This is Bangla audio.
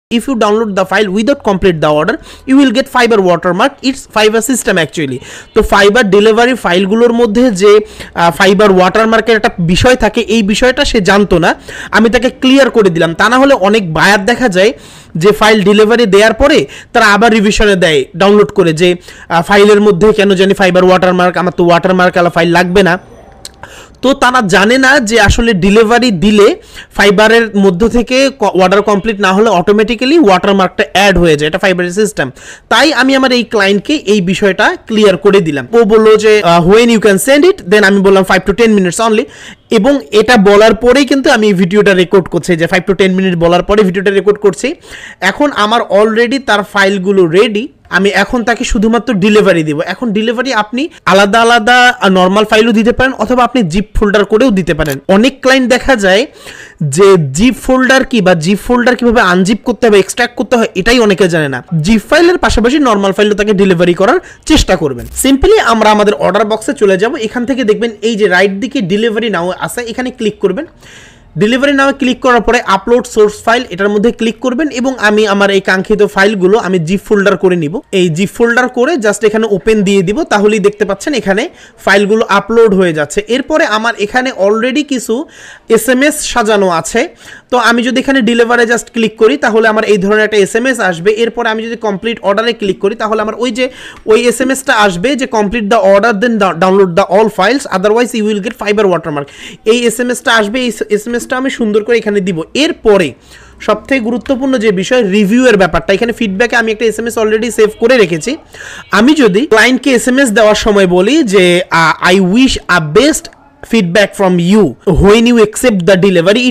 if you download the file without complete the order, you will get Fiverr watermark. It's Fiverr system actually. তো Fiverr delivery ফাইলগুলোর মধ্যে যে Fiverr watermark এর একটা বিষয় থাকে, এই বিষয়টা সে জানতো না, আমি তাকে ক্লিয়ার করে দিলাম। তা না হলে অনেক বায়ার দেখা যায় যে ফাইল ডেলিভারি দেওয়ার পরে তারা আবার রিভিশনে দেয় ডাউনলোড করে, যে ফাইলের মধ্যে কেন জানি Fiverr watermark, আমার তো watermark আলা ফাইল লাগবে না। তো তারা জানে না যে আসলে ডেলিভারি দিলে ফাইবারের মধ্য থেকে অর্ডার কমপ্লিট না হলে অটোমেটিক্যালি ওয়াটারমার্কটা অ্যাড হয়ে যায়, এটা ফাইবারের সিস্টেম। তাই আমি আমার এই ক্লায়েন্টকে এই বিষয়টা ক্লিয়ার করে দিলাম। ও বললো যে when you can send it, then আমি বললাম 5 to 10 minutes অনলি। এবং এটা বলার পরেই কিন্তু আমি ভিডিওটা রেকর্ড করছি, যে 5 to 10 মিনিট বলার পরে ভিডিওটা রেকর্ড করছি। এখন আমার অলরেডি তার ফাইলগুলো রেডি, আমি এখন তাকে শুধুমাত্র ডেলিভারি দিব। এখন ডেলিভারি আপনি আলাদা আলাদা নর্মাল ফাইলও দিতে পারেন, অথবা আপনি জিপ ফোল্ডার করেও দিতে পারেন। অনেক ক্লায়েন্ট দেখা যায় যে জিপ ফোল্ডার কি বা জিপ ফোল্ডার কিভাবে আনজিপ করতে হবে, এক্সট্রাক্ট করতে হয়, এটাই অনেকে জানে না। জিপ ফাইলের পাশাপাশি নর্মাল ফাইলও তাকে ডেলিভারি করার চেষ্টা করবেন। সিম্পলি আমরা আমাদের অর্ডার বক্সে চলে যাব। এখান থেকে দেখবেন এই যে রাইট দিকে ডেলিভারি নাও আছে, এখানে ক্লিক করবেন। ডেলিভারি নামে ক্লিক করার পরে আপলোড সোর্স ফাইল, এটার মধ্যে ক্লিক করবেন এবং আমি আমার এই কাঙ্ক্ষিত ফাইলগুলো আমি জিপ ফোল্ডার করে নিব। এই জিপ ফোল্ডার করে জাস্ট এখানে ওপেন দিয়ে দিব, তাহলেই দেখতে পাচ্ছেন এখানে ফাইলগুলো আপলোড হয়ে যাচ্ছে। এরপরে আমার এখানে অলরেডি কিছু SMS সাজানো আছে। তো আমি যদি এখানে ডেলিভারে জাস্ট ক্লিক করি তাহলে আমার এই ধরনের একটা SMS আসবে। এরপরে আমি যদি কমপ্লিট অর্ডারে ক্লিক করি তাহলে আমার ওই SMSটা আসবে যে complete the order then download the all files, otherwise you will get fibre watermark. এই SMSটা আসবে, এই SMSটা আমি সুন্দর করে এখানে দিব। এরপরে সবথেকে গুরুত্বপূর্ণ যে বিষয় রিভিউয়ের ব্যাপারটা, এখানে ফিডব্যাকে আমি একটা SMS অলরেডি সেভ করে রেখেছি। আমি যদি ক্লায়েন্টকে SMS দেওয়ার সময় বলি যে I wish a best feedback from you when you accept the delivery,